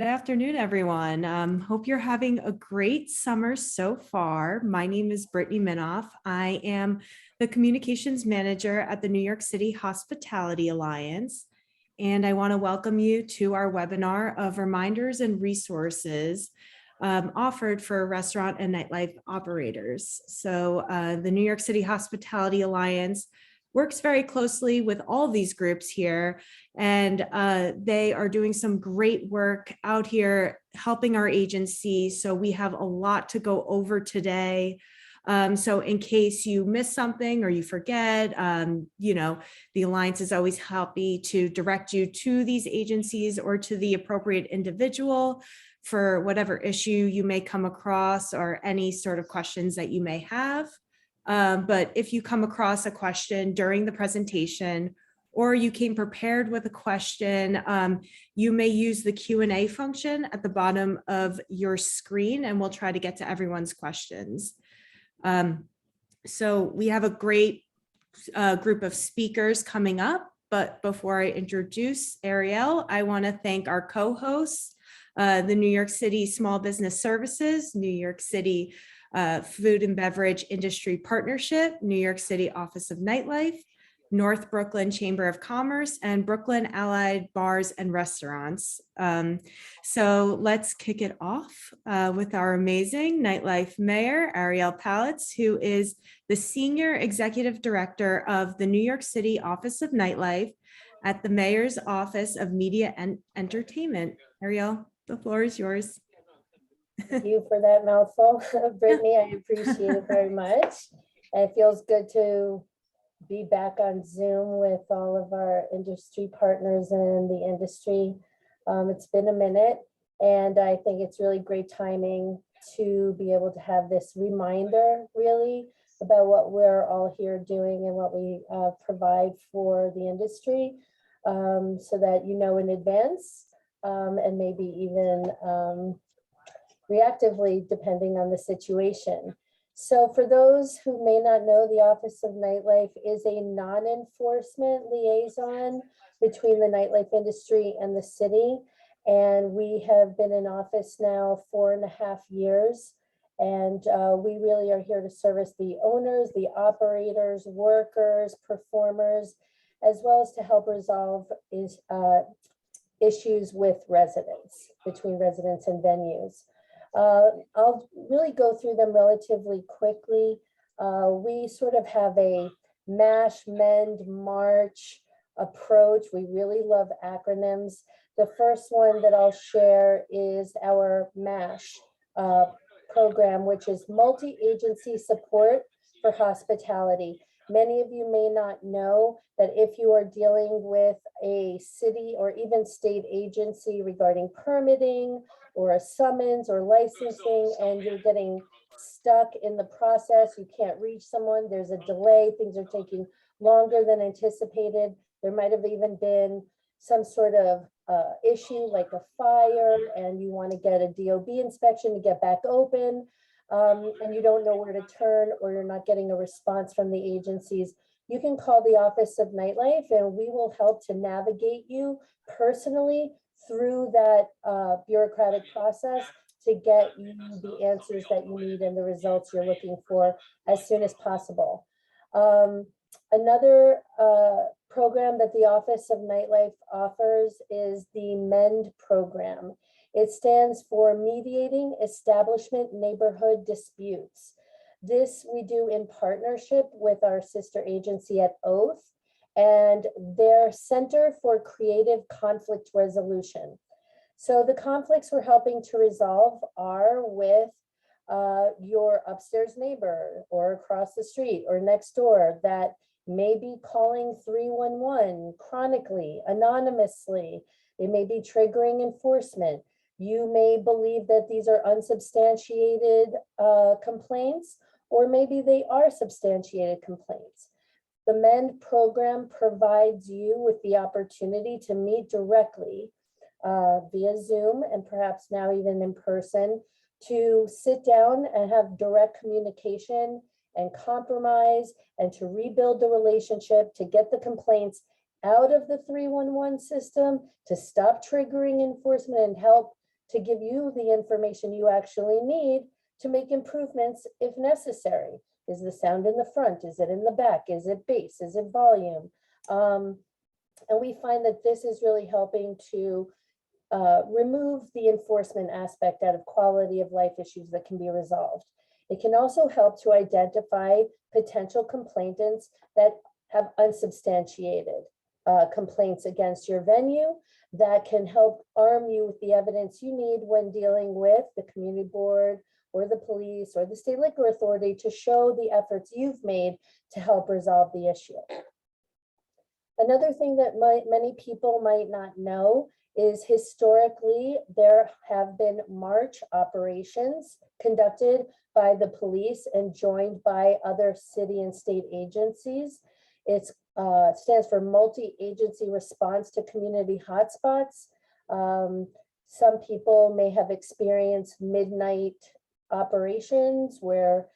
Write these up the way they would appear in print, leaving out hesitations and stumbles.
Good afternoon, everyone. Hope you're having a great summer so far. My name is Brittany Minoff. I am the communications manager at the New York City Hospitality Alliance, and I want to welcome you to our webinar of reminders and resources offered for restaurant and nightlife operators. So the New York City Hospitality Alliance works very closely with all these groups here, and they are doing some great work out here helping our agency. So we have a lot to go over today. So in case you miss something or you forget, the Alliance is always happy to direct you to these agencies or to the appropriate individual for whatever issue you may come across or any sort of questions that you may have. But if you come across a question during the presentation, or you came prepared with a question, you may use the Q&A function at the bottom of your screen, and we'll try to get to everyone's questions. So we have a great group of speakers coming up, but before I introduce Ariel, I want to thank our co-hosts, the New York City Small Business Services, New York City Food and Beverage Industry Partnership, New York City Office of Nightlife, North Brooklyn Chamber of Commerce, and Brooklyn Allied Bars and Restaurants. So let's kick it off with our amazing nightlife mayor, Ariel Palitz, who is the Senior Executive Director of the New York City Office of Nightlife at the Mayor's Office of Media and Entertainment. Ariel, the floor is yours. Thank you for that mouthful, Brittany. I appreciate it very much. And it feels good to be back on Zoom with all of our industry partners in the industry. It's been a minute, and I think it's really great timing to be able to have this reminder really about what we're all here doing and what we provide for the industry, so that you know in advance, and maybe even reactively, depending on the situation. So for those who may not know, the Office of Nightlife is a non-enforcement liaison between the nightlife industry and the city. And we have been in office now 4.5 years. And we really are here to service the owners, the operators, workers, performers, as well as to help resolve issues with residents, between residents and venues. I'll really go through them relatively quickly. We sort of have a MASH, MEND, MARCH approach. We really love acronyms. The first one that I'll share is our MASH program, which is Multi-Agency Support for Hospitality. Many of you may not know that if you are dealing with a city or even state agency regarding permitting or a summons or licensing, and you're getting stuck in the process, you can't reach someone, there's a delay, things are taking longer than anticipated. There might have even been some sort of issue like a fire, and you want to get a DOB inspection to get back open, and you don't know where to turn, or you're not getting a response from the agencies. You can call the Office of Nightlife, and we will help to navigate you personally through that bureaucratic process to get you the answers that you need and the results you're looking for as soon as possible. Another program that the Office of Nightlife offers is the MEND program. It stands for Mediating Establishment Neighborhood Disputes. This we do in partnership with our sister agency at Oath and their Center for Creative Conflict Resolution. So the conflicts we're helping to resolve are with your upstairs neighbor or across the street or next door that may be calling 311 chronically, anonymously. It may be triggering enforcement. You may believe that these are unsubstantiated complaints, or maybe they are substantiated complaints. The MEND program provides you with the opportunity to meet directly via Zoom and perhaps now even in person, to sit down and have direct communication and compromise and to rebuild the relationship, to get the complaints out of the 311 system, to stop triggering enforcement and help to give you the information you actually need to make improvements if necessary. Is the sound in the front? Is it in the back? Is it bass? Is it volume? And we find that this is really helping to remove the enforcement aspect out of quality of life issues that can be resolved. It can also help to identify potential complainants that have unsubstantiated complaints against your venue that can help arm you with the evidence you need when dealing with the community board or the police or the state liquor authority to show the efforts you've made to help resolve the issue. Another thing that many people might not know is historically there have been march operations conducted by the police and joined by other city and state agencies. It stands for Multi-Agency Response to Community Hotspots. Some people may have experienced midnight operations where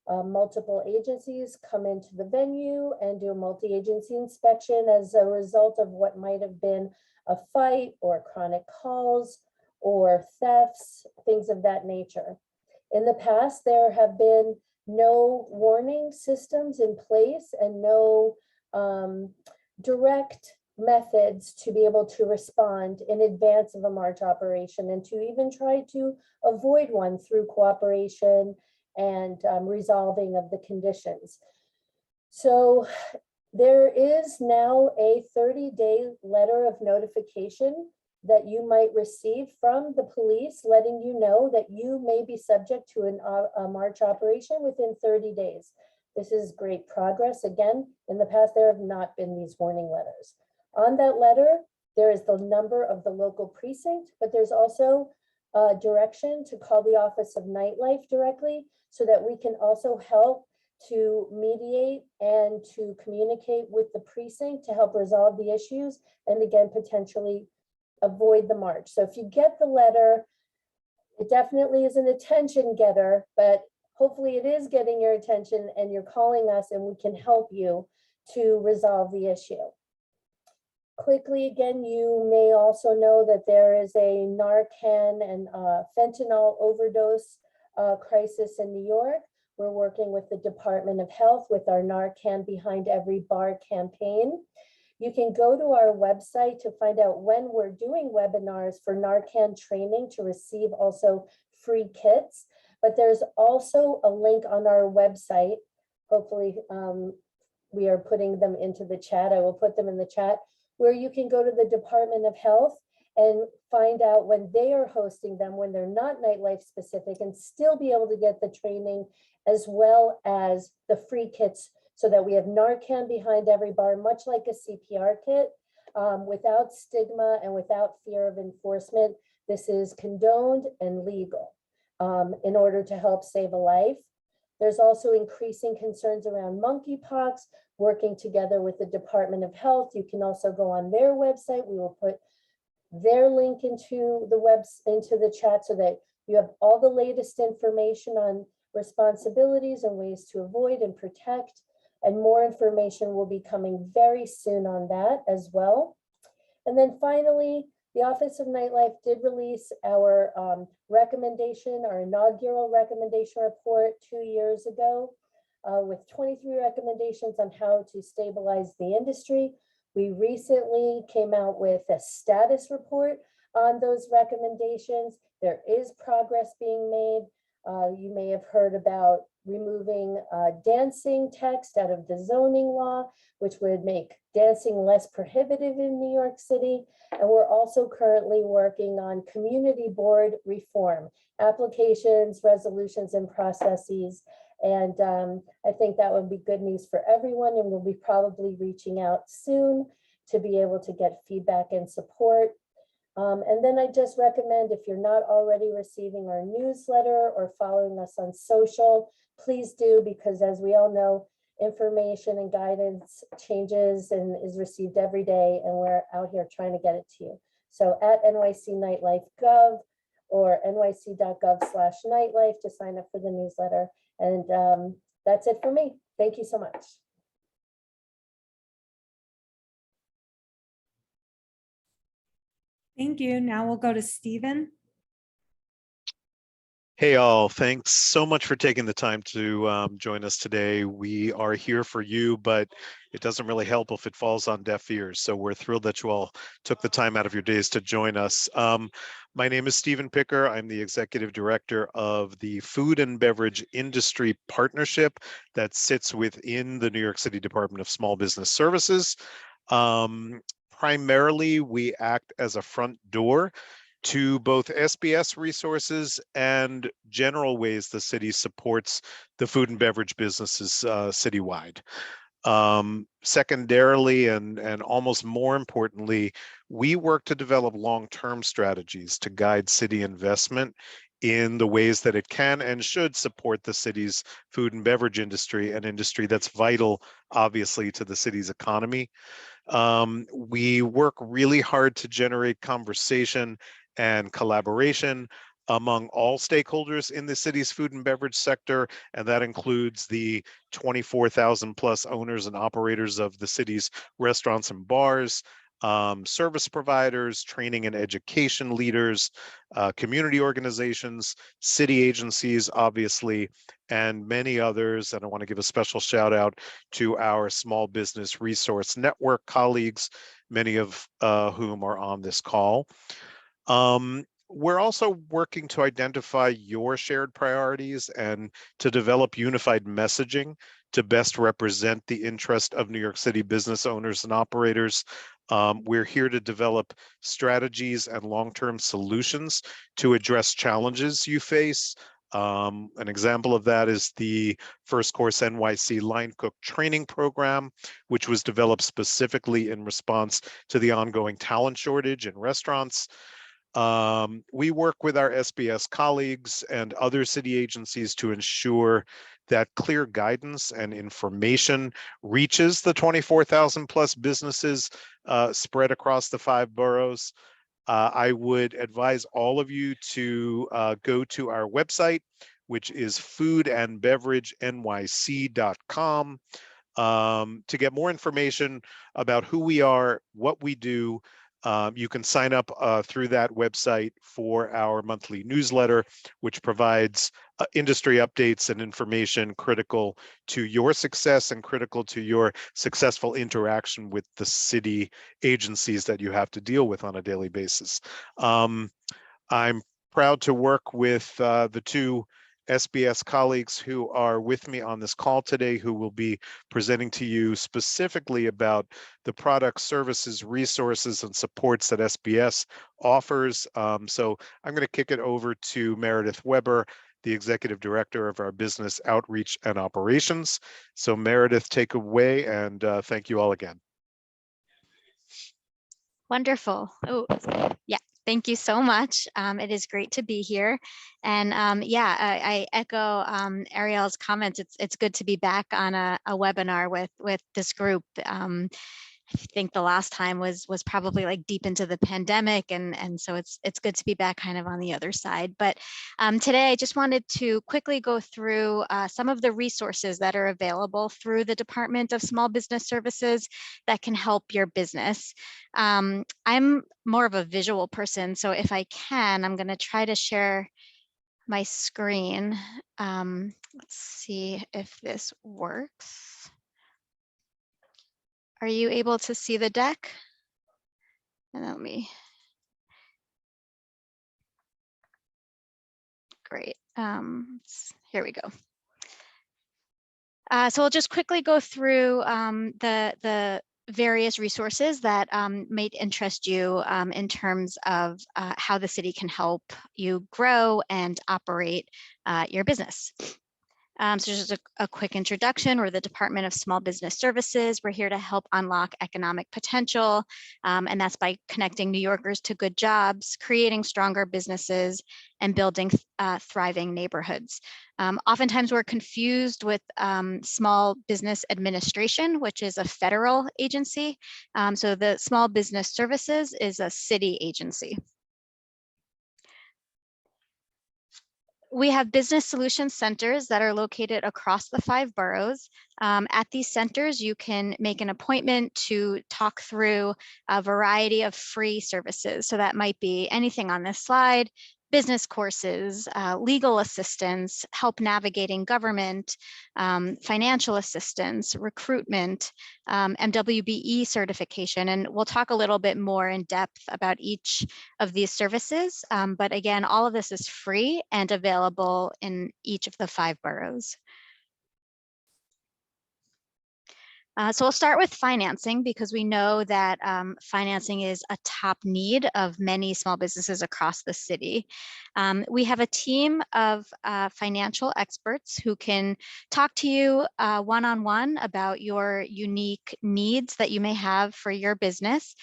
multiple agencies come into the venue and do a multi-agency inspection as a result of what might have been a fight or chronic calls or thefts, things of that nature. In the past, there have been no warning systems in place and no direct methods to be able to respond in advance of a march operation and to even try to avoid one through cooperation and resolving of the conditions. So there is now a 30-day letter of notification that you might receive from the police letting you know that you may be subject to a march operation within 30 days. This is great progress. Again, in the past, there have not been these warning letters. On that letter, there is the number of the local precinct, but there's also a direction to call the Office of Nightlife directly so that we can also help to mediate and to communicate with the precinct to help resolve the issues and again, potentially avoid the march. So if you get the letter, it definitely is an attention getter, but hopefully it is getting your attention and you're calling us and we can help you to resolve the issue. Quickly, again, you may also know that there is a Narcan and fentanyl overdose crisis in New York. We're working with the Department of Health with our Narcan Behind Every Bar campaign. You can go to our website to find out when we're doing webinars for Narcan training to receive also free kits. But there's also a link on our website. Hopefully we are putting them into the chat. I will put them in the chat where you can go to the Department of Health and find out when they are hosting them, when they're not nightlife specific, and still be able to get the training as well as the free kits so that we have Narcan behind every bar, much like a CPR kit, without stigma and without fear of enforcement. This is condoned and legal in order to help save a life. There's also increasing concerns around monkeypox, working together with the Department of Health. You can also go on their website. We will put their link into the chat so that you have all the latest information on responsibilities and ways to avoid and protect. And more information will be coming very soon on that as well. And then finally, the Office of Nightlife did release our recommendation, our inaugural recommendation report 2 years ago with 23 recommendations on how to stabilize the industry. We recently came out with a status report on those recommendations. There is progress being made. You may have heard about removing dancing text out of the zoning law, which would make dancing less prohibitive in New York City. And we're also currently working on community board reform, applications, resolutions, and processes. And I think that would be good news for everyone. And we'll be probably reaching out soon to be able to get feedback and support. And then I just recommend, if you're not already receiving our newsletter or following us on social, please do, because as we all know, information and guidance changes and is received every day, and we're out here trying to get it to you. So at NYC Nightlife Gov or nyc.gov/nightlife to sign up for the newsletter. And that's it for me. Thank you so much. Thank you. Now we'll go to Stephen. Hey all, thanks so much for taking the time to join us today. We are here for you, but it doesn't really help if it falls on deaf ears. So we're thrilled that you all took the time out of your days to join us. My name is Stephen Picker. I'm the Executive Director of the Food and Beverage Industry Partnership that sits within the New York City Department of Small Business Services. Primarily, we act as a front door to both SBS resources and general ways the city supports the food and beverage businesses citywide. Secondarily, and almost more importantly, we work to develop long-term strategies to guide city investment in the ways that it can and should support the city's food and beverage industry, an industry that's vital, obviously, to the city's economy. We work really hard to generate conversation and collaboration among all stakeholders in the city's food and beverage sector, and that includes the 24,000 plus owners and operators of the city's restaurants and bars, service providers, training and education leaders, community organizations, city agencies, obviously, and many others. And I want to give a special shout out to our Small Business Resource Network colleagues, many of whom are on this call. We're also working to identify your shared priorities and to develop unified messaging to best represent the interest of New York City business owners and operators. We're here to develop strategies and long-term solutions to address challenges you face. An example of that is the First Course NYC Line Cook Training Program, which was developed specifically in response to the ongoing talent shortage in restaurants. We work with our SBS colleagues and other city agencies to ensure that clear guidance and information reaches the 24,000 plus businesses spread across the 5 boroughs. I would advise all of you to go to our website, which is foodandbeveragenyc.com, to get more information about who we are, what we do. You can sign up through that website for our monthly newsletter, which provides industry updates and information critical to your success and critical to your successful interaction with the city agencies that you have to deal with on a daily basis. I'm proud to work with the two SBS colleagues who are with me on this call today, who will be presenting to you specifically about the products, services, resources, and supports that SBS offers. So I'm going to kick it over to Meredith Weber, the Executive Director of our Business Outreach and Operations. So Meredith, take away, and thank you all again. Wonderful. Oh, yeah. Thank you so much. It is great to be here. And yeah, I echo Ariel's comments. It's good to be back on a webinar with this group. I think the last time was probably like deep into the pandemic, and so it's good to be back kind of on the other side. But today I just wanted to quickly go through some of the resources that are available through the Department of Small Business Services that can help your business. I'm more of a visual person, so if I can, I'm going to try to share my screen. Let's see if this works. Are you able to see the deck? And let me. Great. Here we go. So I'll just quickly go through the various resources that may interest you in terms of how the city can help you grow and operate your business. So just a quick introduction. We're the Department of Small Business Services. We're here to help unlock economic potential, and that's by connecting New Yorkers to good jobs, creating stronger businesses, and building thriving neighborhoods. Oftentimes we're confused with Small Business Administration, which is a federal agency. So the Small Business Services is a city agency. We have business solutions centers that are located across the 5 boroughs. At these centers, you can make an appointment to talk through a variety of free services. So that might be anything on this slide, business courses, legal assistance, help navigating government, financial assistance, recruitment, MWBE certification. And we'll talk a little bit more in depth about each of these services. But again, all of this is free and available in each of the 5 boroughs. So we'll start with financing, because we know that financing is a top need of many small businesses across the city. We have a team of financial experts who can talk to you one-on-one about your unique needs that you may have for your business,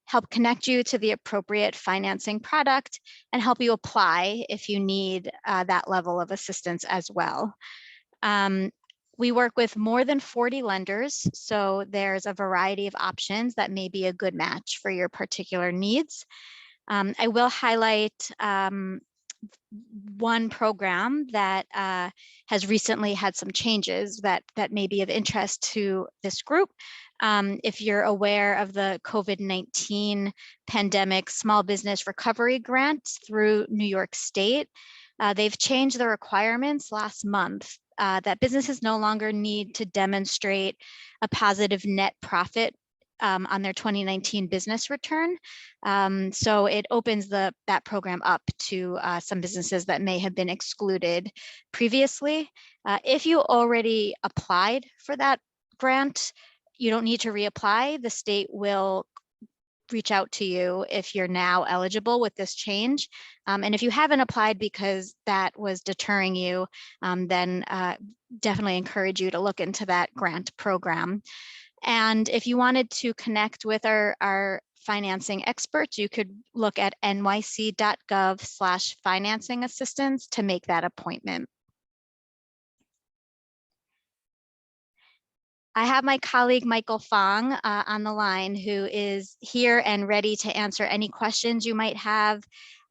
help connect you to the appropriate financing product, and help you apply if you need that level of assistance as well. We work with more than 40 lenders, so there's a variety of options that may be a good match for your particular needs. I will highlight one program that has recently had some changes that may be of interest to this group. If you're aware of the COVID-19 pandemic small business recovery grants through New York State, they've changed the requirements last month that businesses no longer need to demonstrate a positive net profit on their 2019 business return. So it opens that program up to some businesses that may have been excluded previously. If you already applied for that grant, you don't need to reapply. The state will reach out to you if you're now eligible with this change. And if you haven't applied because that was deterring you, then definitely encourage you to look into that grant program. And if you wanted to connect with our financing experts, you could look at nyc.gov/financing assistance to make that appointment. I have my colleague Michael Fong on the line, who is here and ready to answer any questions you might have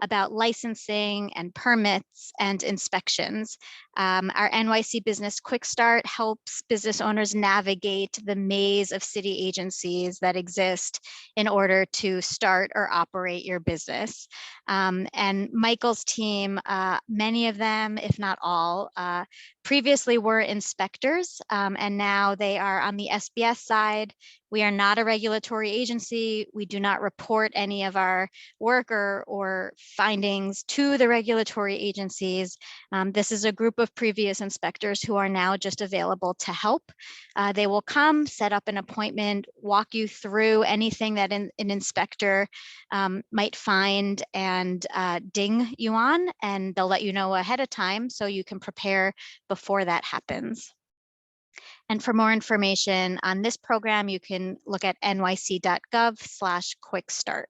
about licensing and permits and inspections. Our NYC Business Quick Start helps business owners navigate the maze of city agencies that exist in order to start or operate your business. And Michael's team, many of them, if not all, previously were inspectors, and now they are on the SBS side. We are not a regulatory agency. We do not report any of our work or findings to the regulatory agencies. This is a group of previous inspectors who are now just available to help. They will come, set up an appointment, walk you through anything that an inspector might find and ding you on, and they'll let you know ahead of time so you can prepare before that happens. And for more information on this program, you can look at nyc.gov/quickstart.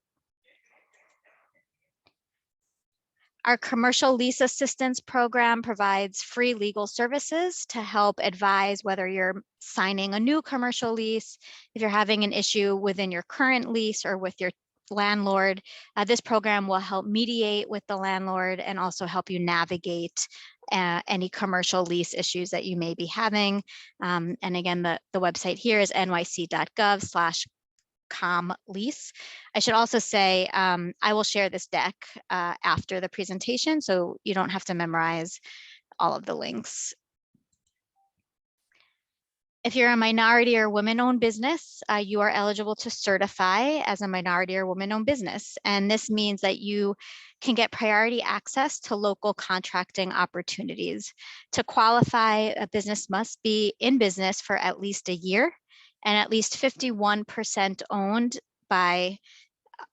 Our commercial lease assistance program provides free legal services to help advise whether you're signing a new commercial lease, if you're having an issue within your current lease or with your landlord. This program will help mediate with the landlord and also help you navigate any commercial lease issues that you may be having. And again, the website here is nyc.gov/com lease. I should also say, I will share this deck after the presentation, so you don't have to memorize all of the links. If you're a minority or women-owned business, you are eligible to certify as a minority or women-owned business. And this means that you can get priority access to local contracting opportunities. To qualify, a business must be in business for at least a year and at least 51% owned by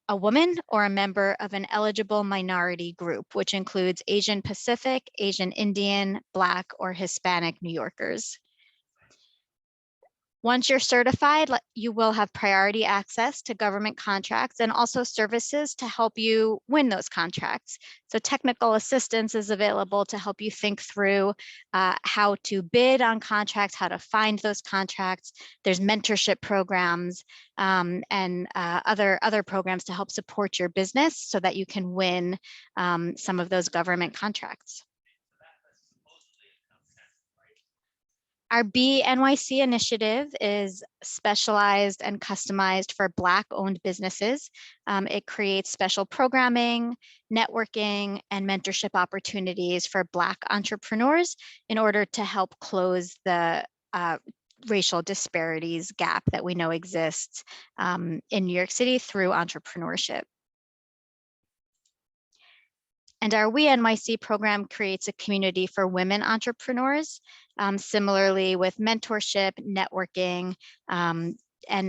a woman or a member of an eligible minority group, which includes Asian Pacific, Asian Indian, Black, or Hispanic New Yorkers. Once you're certified, you will have priority access to government contracts and also services to help you win those contracts. So technical assistance is available to help you think through how to bid on contracts, how to find those contracts. There's mentorship programs and other programs to help support your business so that you can win some of those government contracts. Our BNYC initiative is specialized and customized for Black-owned businesses. It creates special programming, networking, and mentorship opportunities for Black entrepreneurs in order to help close the racial disparities gap that we know exists in New York City through entrepreneurship. And our We NYC program creates a community for women entrepreneurs, similarly with mentorship, networking, and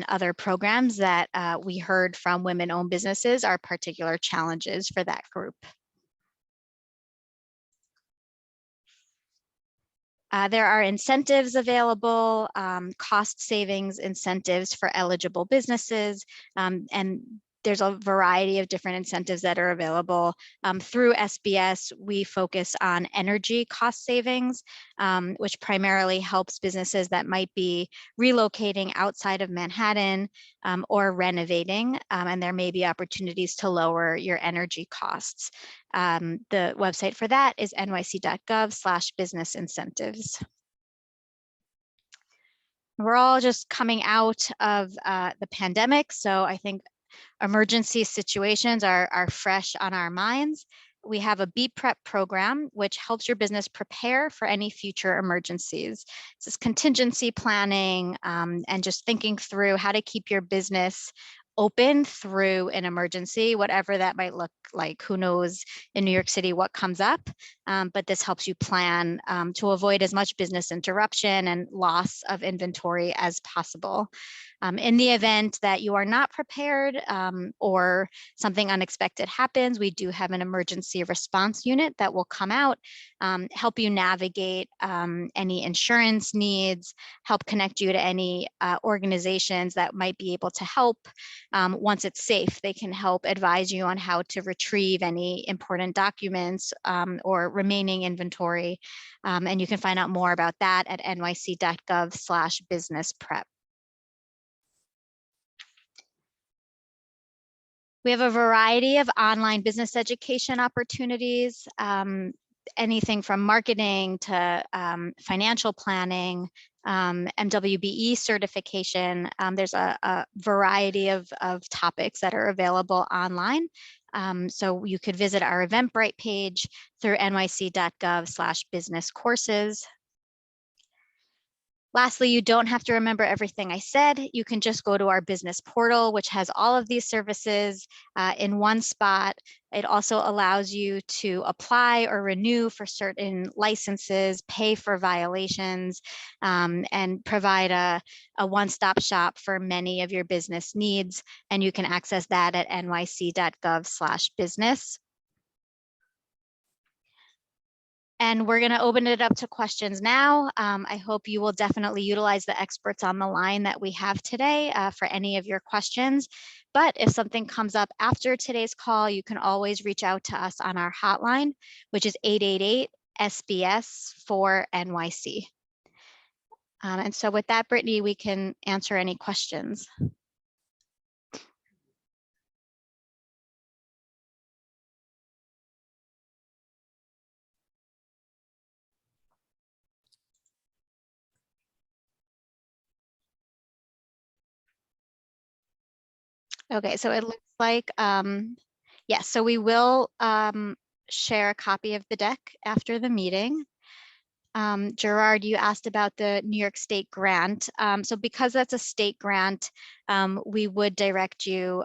other programs that we heard from women-owned businesses are particular challenges for that group. There are incentives available, cost savings incentives for eligible businesses, and there's a variety of different incentives that are available. Through SBS, we focus on energy cost savings, which primarily helps businesses that might be relocating outside of Manhattan or renovating, and there may be opportunities to lower your energy costs. The website for that is nyc.gov/business incentives. We're all just coming out of the pandemic, so I think emergency situations are fresh on our minds. We have a BPrep program, which helps your business prepare for any future emergencies. This is contingency planning and just thinking through how to keep your business open through an emergency, whatever that might look like. Who knows in New York City what comes up, but this helps you plan to avoid as much business interruption and loss of inventory as possible. In the event that you are not prepared or something unexpected happens, we do have an emergency response unit that will come out, help you navigate any insurance needs, help connect you to any organizations that might be able to help. Once it's safe, they can help advise you on how to retrieve any important documents or remaining inventory. And you can find out more about that at nyc.gov/businessprep. We have a variety of online business education opportunities, anything from marketing to financial planning, MWBE certification. There's a variety of topics that are available online. So you could visit our Eventbrite page through nyc.gov/business courses. Lastly, you don't have to remember everything I said. You can just go to our business portal, which has all of these services in one spot. It also allows you to apply or renew for certain licenses, pay for violations, and provide a one-stop shop for many of your business needs. And you can access that at nyc.gov/business. And we're going to open it up to questions now. I hope you will definitely utilize the experts on the line that we have today for any of your questions. But if something comes up after today's call, you can always reach out to us on our hotline, which is 888-SBS-4-NYC. And so with that, Brittany, we can answer any questions. Okay, so it looks like, yes, so we will share a copy of the deck after the meeting. Gerard, you asked about the New York State grant. So because that's a state grant, we would direct you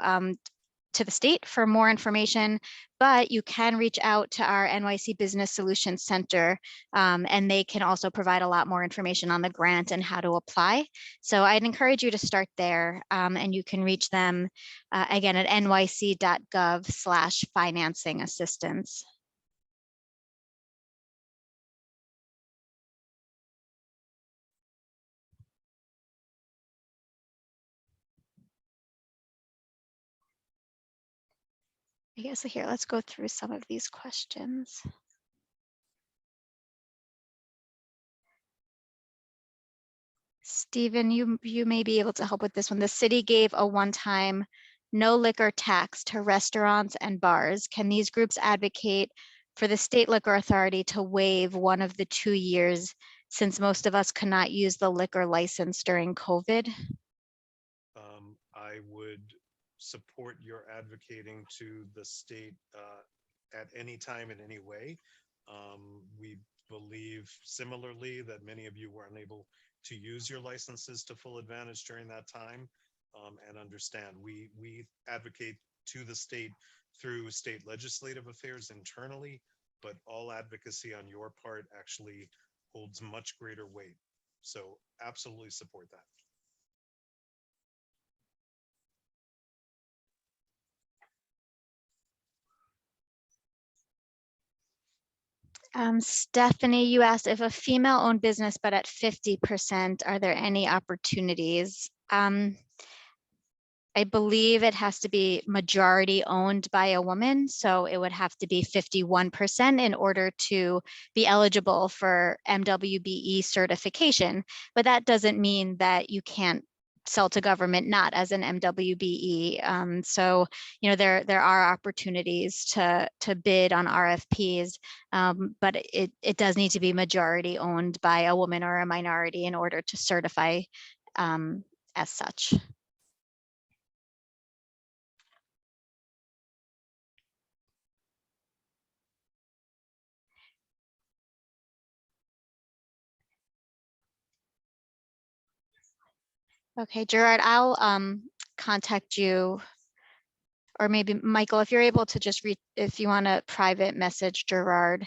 to the state for more information, but you can reach out to our NYC Business Solutions Center, and they can also provide a lot more information on the grant and how to apply. So I'd encourage you to start there, and you can reach them again at nyc.gov/financing assistance. I guess here, let's go through some of these questions. Stephen, you may be able to help with this one. The city gave a one-time no liquor tax to restaurants and bars. Can these groups advocate for the state liquor authority to waive one of the 2 years since most of us could not use the liquor license during COVID? I would support your advocating to the state at any time in any way. We believe similarly that many of you were unable to use your licenses to full advantage during that time, and understand we advocate to the state through state legislative affairs internally, but all advocacy on your part actually holds much greater weight. So absolutely support that. Stephanie, you asked if a female-owned business, but at 50%, are there any opportunities? I believe it has to be majority owned by a woman, so it would have to be 51% in order to be eligible for MWBE certification. But that doesn't mean that you can't sell to government not as an MWBE. So, you know, there are opportunities to bid on RFPs, but it does need to be majority owned by a woman or a minority in order to certify as such. Okay, Gerard, I'll contact you, or maybe Michael, if you're able to just read, if you want to private message Gerard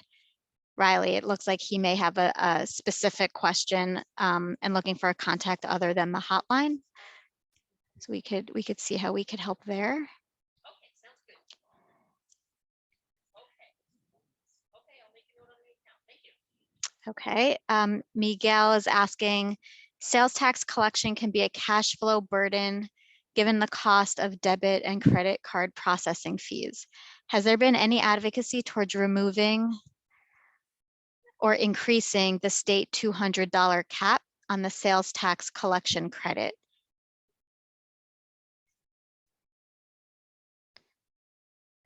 Riley, it looks like he may have a specific question and looking for a contact other than the hotline. So we could see how we could help there. Okay, Miguel is asking, sales tax collection can be a cash flow burden given the cost of debit and credit card processing fees. Has there been any advocacy towards removing or increasing the state $200 cap on the sales tax collection credit?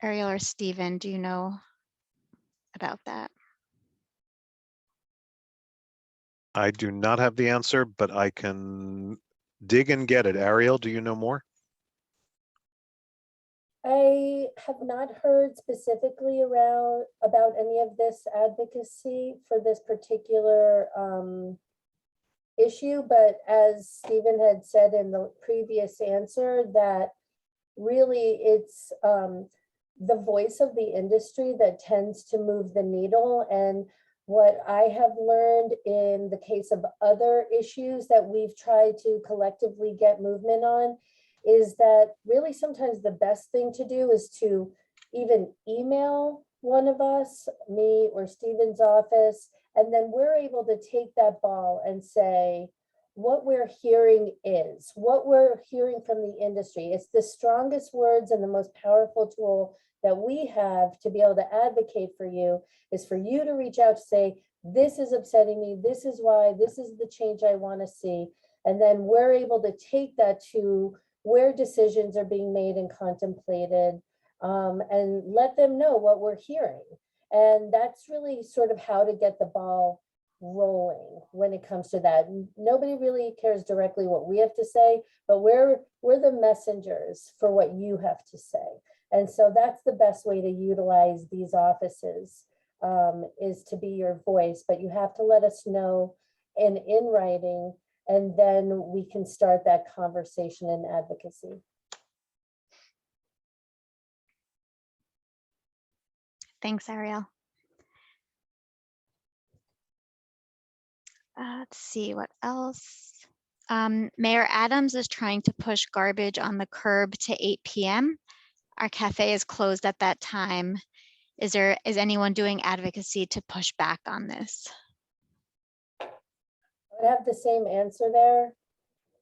Ariel or Stephen, do you know about that? I do not have the answer, but I can dig and get it. Ariel, do you know more? I have not heard specifically about any of this advocacy for this particular issue, but as Stephen had said in the previous answer, that really it's the voice of the industry that tends to move the needle. And what I have learned in the case of other issues that we've tried to collectively get movement on is that really sometimes the best thing to do is to even email one of us, me or Stephen's office, and then we're able to take that ball and say, what we're hearing is, what we're hearing from the industry. It's the strongest words and the most powerful tool that we have to be able to advocate for you, is for you to reach out to say, this is upsetting me, this is why, this is the change I want to see. And then we're able to take that to where decisions are being made and contemplated, and let them know what we're hearing. And that's really sort of how to get the ball rolling when it comes to that. Nobody really cares directly what we have to say, but we're the messengers for what you have to say. And so that's the best way to utilize these offices, is to be your voice, but you have to let us know in writing, and then we can start that conversation and advocacy. Thanks, Ariel. Let's see what else. Mayor Adams is trying to push garbage on the curb to 8 p.m. Our cafe is closed at that time. Is anyone doing advocacy to push back on this? I have the same answer there.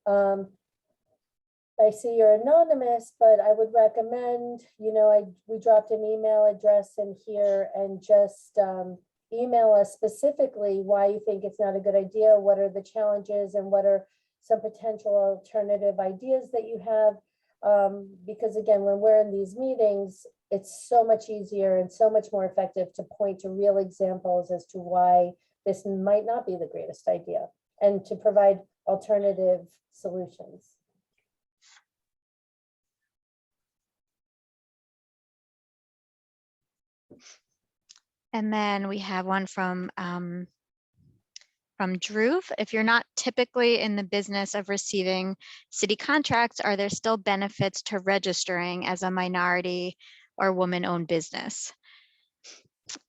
I see you're anonymous, but I would recommend, we dropped an email address in here, and just email us specifically why you think it's not a good idea, what are the challenges, and what are some potential alternative ideas that you have. Because again, when we're in these meetings, it's so much easier and so much more effective to point to real examples as to why this might not be the greatest idea, and to provide alternative solutions. And then we have one from Drew. If you're not typically in the business of receiving city contracts, are there still benefits to registering as a minority or woman-owned business?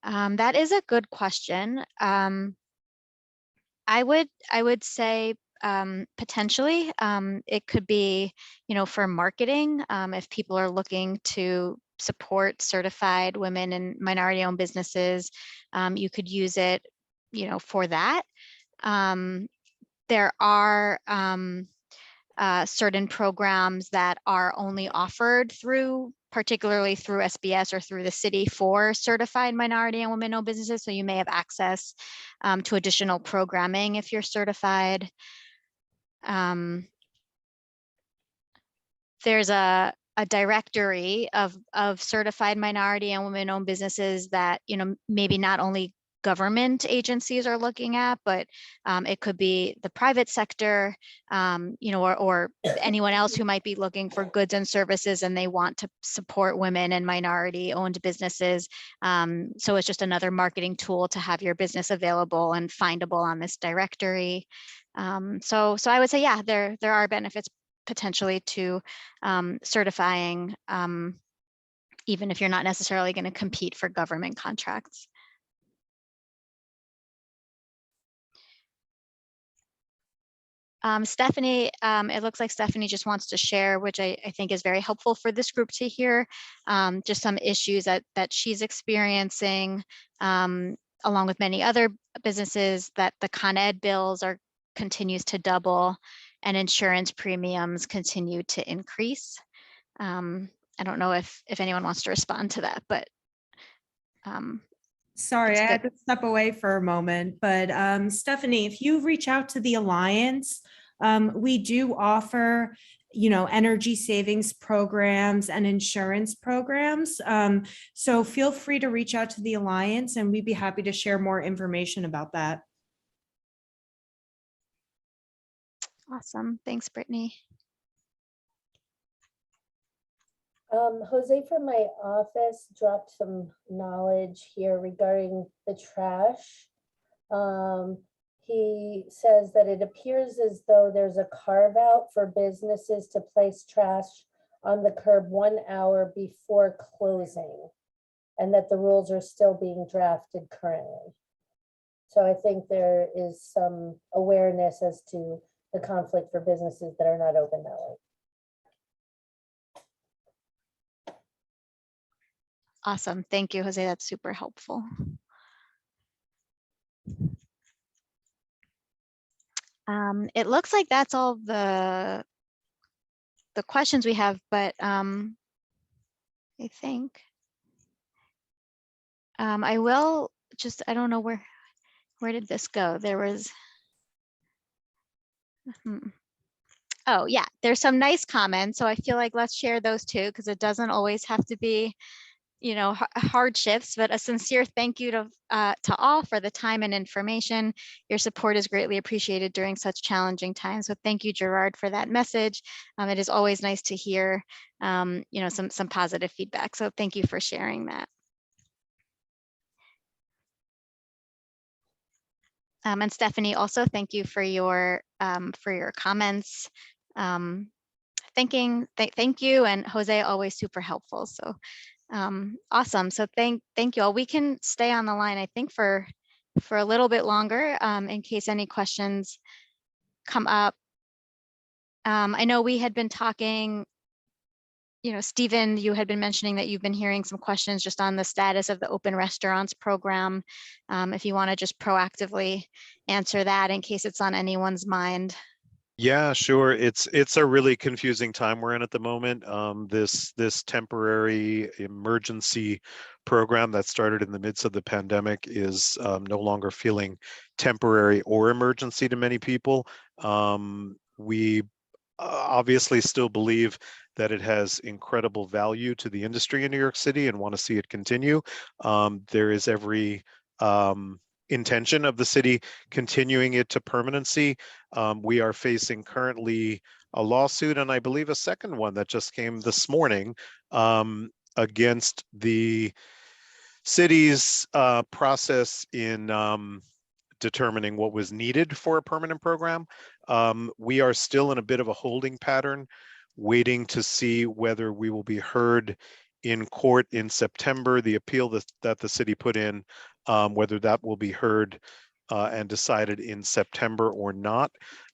That is a good question. I would say potentially it could be, for marketing, if people are looking to support certified women and minority-owned businesses, you could use it, for that. There are certain programs that are only offered particularly through SBS or through the city for certified minority and women-owned businesses. So you may have access to additional programming if you're certified. There's a directory of certified minority and women-owned businesses that, maybe not only government agencies are looking at, but it could be the private sector, or anyone else who might be looking for goods and services and they want to support women and minority owned businesses. So it's just another marketing tool to have your business available and findable on this directory. So I would say, yeah, there are benefits potentially to certifying, even if you're not necessarily going to compete for government contracts. Stephanie, it looks like Stephanie just wants to share, which I think is very helpful for this group to hear, just some issues that she's experiencing, along with many other businesses, that the Con Ed bills continues to double and insurance premiums continue to increase. I don't know if anyone wants to respond to that, but sorry, I had to step away for a moment, but Stephanie, if you reach out to the Alliance, we do offer, energy savings programs and insurance programs. So feel free to reach out to the Alliance and we'd be happy to share more information about that. Awesome. Thanks, Brittany. Jose from my office dropped some knowledge here regarding the trash. He says that it appears as though there's a carve out for businesses to place trash on the curb 1 hour before closing, and that the rules are still being drafted currently. So I think there is some awareness as to the conflict for businesses that are not open that way. Awesome. Thank you, Jose. That's super helpful. It looks like that's all the questions we have, but I think I will just, I don't know where did this go? There was, oh yeah, there's some nice comments. So I feel like let's share those too, because it doesn't always have to be, hardships, but a sincere thank you to all for the time and information. Your support is greatly appreciated during such challenging times. So thank you, Gerard, for that message. It is always nice to hear, some positive feedback. So thank you for sharing that. And Stephanie, also thank you for your comments. Thank you, and Jose, always super helpful. So awesome. So thank you all. We can stay on the line, I think, for a little bit longer, in case any questions come up. I know we had been talking, Stephen, you had been mentioning that you've been hearing some questions just on the status of the open restaurants program. If you want to just proactively answer that in case it's on anyone's mind. Yeah, sure. It's a really confusing time we're in at the moment. This temporary emergency program that started in the midst of the pandemic is no longer feeling temporary or emergency to many people. We obviously still believe that it has incredible value to the industry in New York City and want to see it continue. There is every intention of the city continuing it to permanency. We are facing currently a lawsuit, and I believe a second one that just came this morning against the city's process in determining what was needed for a permanent program. We are still in a bit of a holding pattern, waiting to see whether we will be heard in court in September. The appeal that the city put in, whether that will be heard and decided in September or not.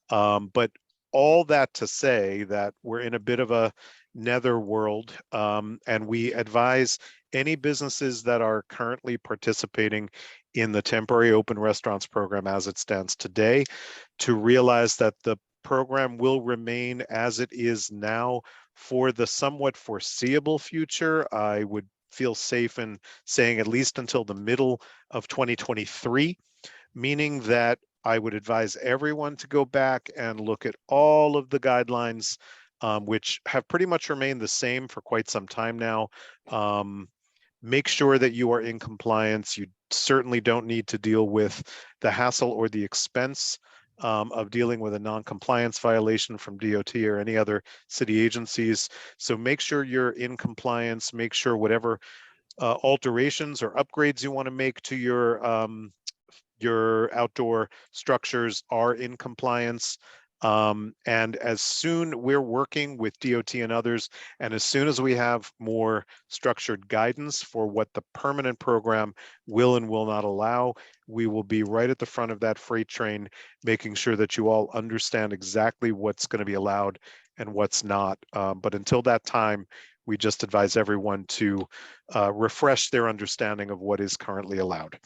But all that to say that we're in a bit of a netherworld, and we advise any businesses that are currently participating in the temporary open restaurants program as it stands today to realize that the program will remain as it is now for the somewhat foreseeable future. I would feel safe in saying at least until the middle of 2023, meaning that I would advise everyone to go back and look at all of the guidelines, which have pretty much remained the same for quite some time now. Make sure that you are in compliance. You certainly don't need to deal with the hassle or the expense of dealing with a non-compliance violation from DOT or any other city agencies. So make sure you're in compliance. Make sure whatever alterations or upgrades you want to make to your outdoor structures are in compliance. And as soon we're working with DOT and others, and as soon as we have more structured guidance for what the permanent program will and will not allow, we will be right at the front of that freight train, making sure that you all understand exactly what's going to be allowed and what's not. But until that time, we just advise everyone to refresh their understanding of what is currently allowed.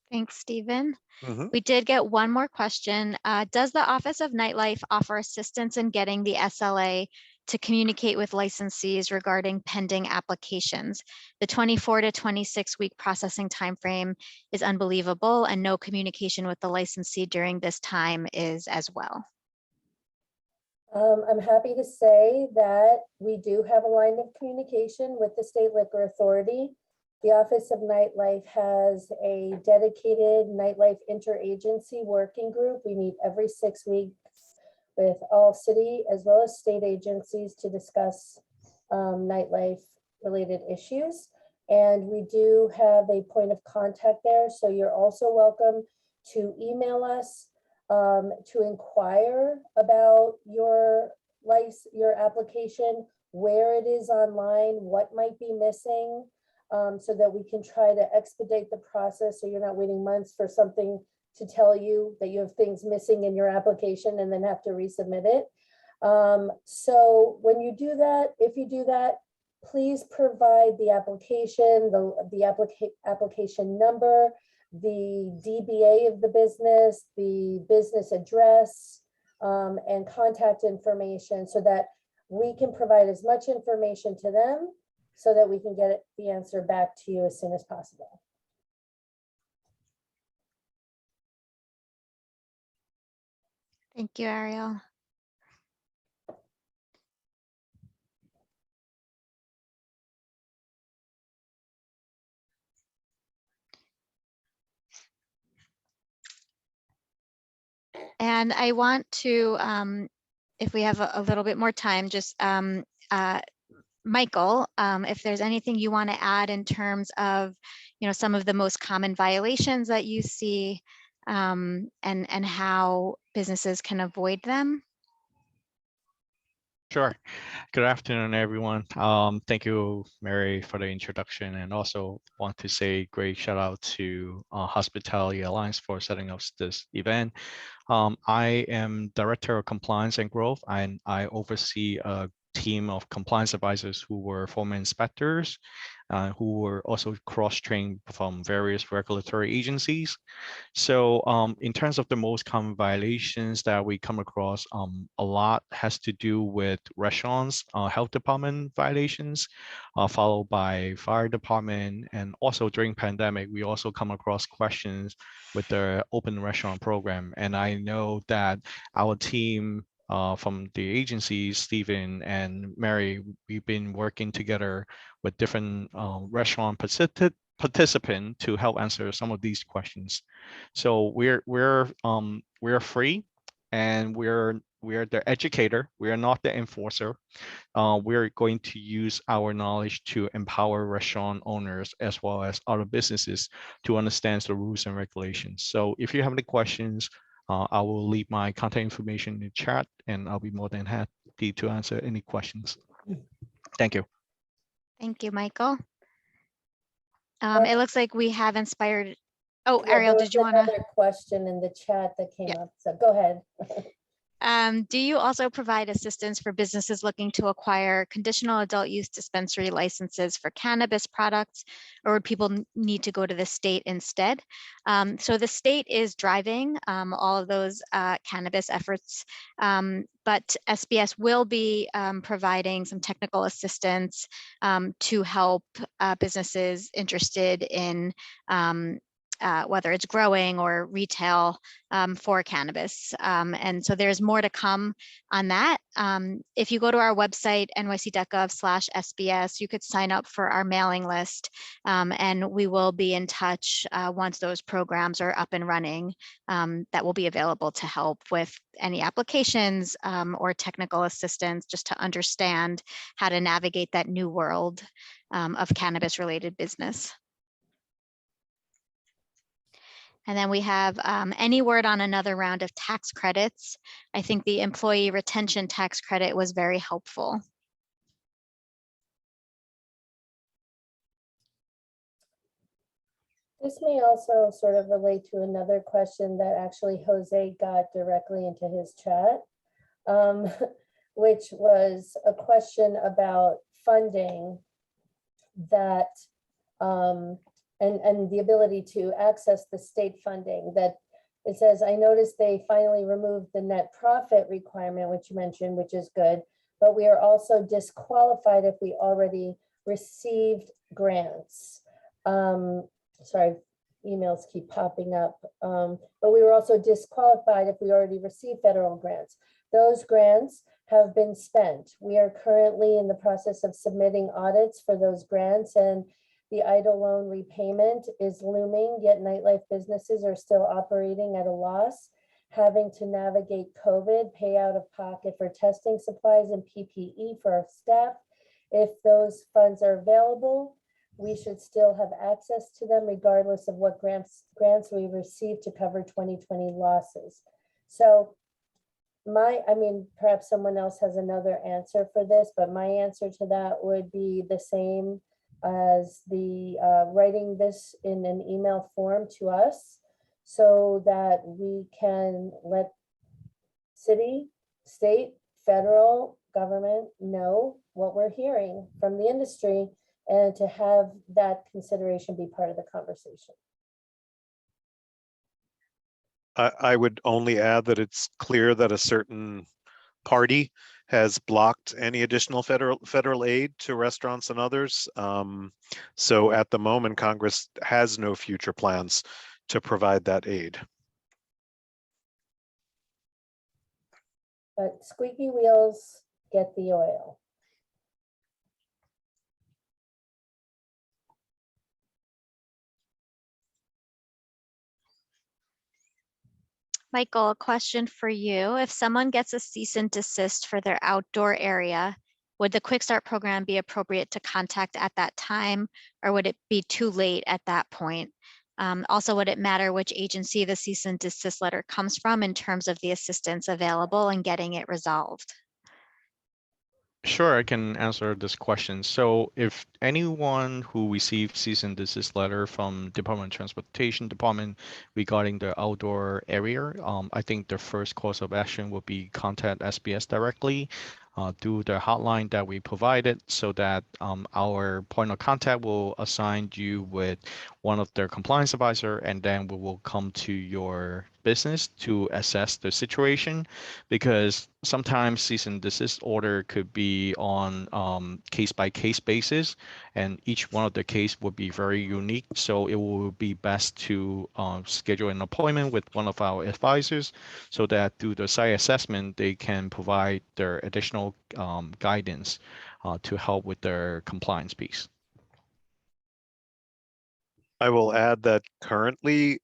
Thanks, Stephen. Mm-hmm. We did get one more question. Does the Office of Nightlife offer assistance in getting the SLA to communicate with licensees regarding pending applications? The 24 to 26 week processing timeframe is unbelievable, and no communication with the licensee during this time is as well. I'm happy to say that we do have a line of communication with the State Liquor Authority. The Office of Nightlife has a dedicated nightlife interagency working group. We meet every 6 weeks with all city as well as state agencies to discuss nightlife related issues. And we do have a point of contact there. So you're also welcome to email us to inquire about your application, where it is online, what might be missing, so that we can try to expedite the process so you're not waiting months for something to tell you that you have things missing in your application and then have to resubmit it. So when you do that, if you do that, please provide the application, the application number, the DBA of the business address, and contact information so that we can provide as much information to them so that we can get the answer back to you as soon as possible. Thank you, Ariel. And I want to, if we have a little bit more time, just Michael, if there's anything you want to add in terms of, some of the most common violations that you see, and how businesses can avoid them. Sure. Good afternoon, everyone. Thank you, Mary, for the introduction, and also want to say great shout out to Hospitality Alliance for setting up this event. I am Director of Compliance and Growth, and I oversee a team of compliance advisors who were former inspectors, who were also cross-trained from various regulatory agencies. So in terms of the most common violations that we come across, a lot has to do with restaurants, health department violations, followed by fire department. And also during pandemic, we also come across questions with the open restaurant program. And I know that our team from the agencies, Stephen and Mary, we've been working together with different restaurant participant to help answer some of these questions. So we're free, and we're the educator. We are not the enforcer. We're going to use our knowledge to empower restaurant owners as well as other businesses to understand the rules and regulations. So if you have any questions, I will leave my contact information in the chat, and I'll be more than happy to answer any questions. Thank you. Thank you, Michael. It looks like we have inspired. Oh, Yeah, Ariel, there did you was want to? another question in the chat that came Yeah. up, so go ahead. Do you also provide assistance for businesses looking to acquire conditional adult use dispensary licenses for cannabis products, or would people need to go to the state instead? So the state is driving all of those cannabis efforts, but SBS will be providing some technical assistance to help businesses interested in whether it's growing or retail for cannabis. And so there's more to come on that. If you go to our website, nyc.gov/SBS, you could sign up for our mailing list, and we will be in touch once those programs are up and running, that will be available to help with any applications or technical assistance, just to understand how to navigate that new world of cannabis related business. And then we have any word on another round of tax credits. I think the employee retention tax credit was very helpful. This may also sort of relate to another question that actually Jose got directly into his chat, which was a question about funding that and the ability to access the state funding. That it says, I noticed they finally removed the net profit requirement, which you mentioned, which is good, but we are also disqualified if we already received grants. Sorry, emails keep popping up, but we were also disqualified if we already received federal grants. Those grants have been spent. We are currently in the process of submitting audits for those grants, and the idle loan repayment is looming, yet nightlife businesses are still operating at a loss, having to navigate COVID, pay out of pocket for testing supplies and PPE for our staff. If those funds are available, we should still have access to them regardless of what grants we receive to cover 2020 losses. So perhaps someone else has another answer for this, but my answer to that would be the same as the writing this in an email form to us, so that we can let city, state, federal government know what we're hearing from the industry, and to have that consideration be part of the conversation. I would only add that it's clear that a certain party has blocked any additional federal aid to restaurants and others. So at the moment, Congress has no future plans to provide that aid. But squeaky wheels get the oil. Michael, a question for you. If someone gets a cease and desist for their outdoor area, would the Quick Start program be appropriate to contact at that time, or would it be too late at that point? Also, would it matter which agency the cease and desist letter comes from in terms of the assistance available and getting it resolved? Sure, I can answer this question. So if anyone who receives cease and desist letter from Department of Transportation Department regarding the outdoor area, I think the first course of action would be contact SBS directly through the hotline that we provided, so that our point of contact will assign you with one of their compliance advisor, and then we will come to your business to assess the situation, because sometimes cease and desist order could be on case by case basis, and each one of the case would be very unique. So it will be best to schedule an appointment with one of our advisors, so that through the site assessment, they can provide their additional guidance to help with their compliance piece. I will add that currently,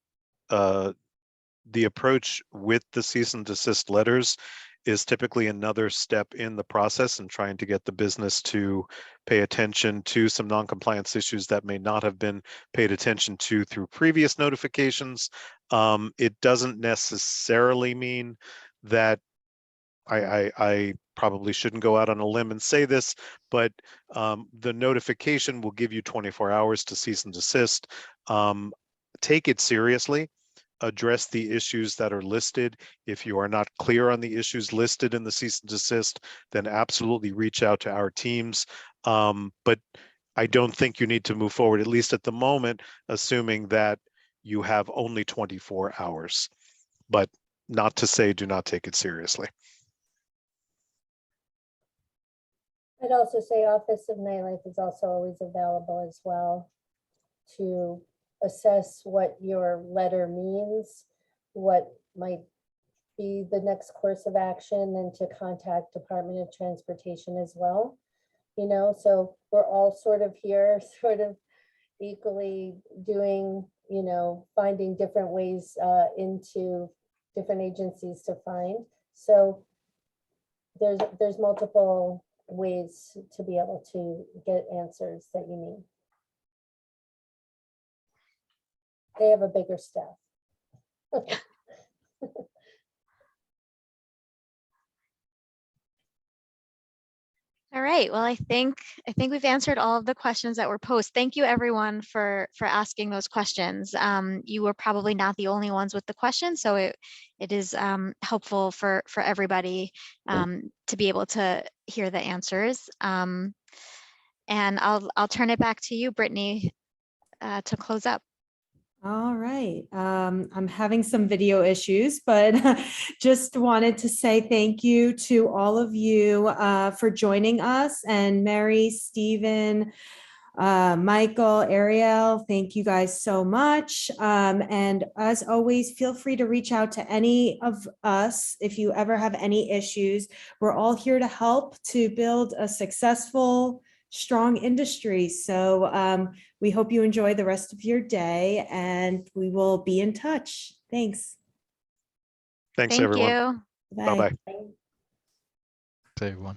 the approach with the cease and desist letters is typically another step in the process and trying to get the business to pay attention to some non-compliance issues that may not have been paid attention to through previous notifications. It doesn't necessarily mean that I probably shouldn't go out on a limb and say this, but the notification will give you 24 hours to cease and desist. Take it seriously. Address the issues that are listed. If you are not clear on the issues listed in the cease and desist, then absolutely reach out to our teams. But I don't think you need to move forward, at least at the moment, assuming that you have only 24 hours. But not to say do not take it seriously. I'd also say Office of Nightlife is also always available as well to assess what your letter means, what might be the next course of action, and to contact Department of Transportation as well. You know, so we're all sort of here, sort of equally doing, you know, finding different ways into different agencies to find. So there's multiple ways to be able to get answers that you need. They have a bigger staff. All right. Well, I think we've answered all of the questions that were posed. Thank you, everyone, for asking those questions. You were probably not the only ones with the questions, so it is helpful for everybody to be able to hear the answers. And I'll turn it back to you, Brittany, to close up. All right. I'm having some video issues, but just wanted to say thank you to all of you for joining us, and Mary, Stephen, Michael, Ariel, thank you guys so much. And as always, feel free to reach out to any of us if you ever have any issues. We're all here to help to build a successful, strong industry. So we hope you enjoy the rest of your day, and we will be in touch. Thanks. Thanks, Thank everyone. you. Bye. Bye-bye. Bye. To everyone.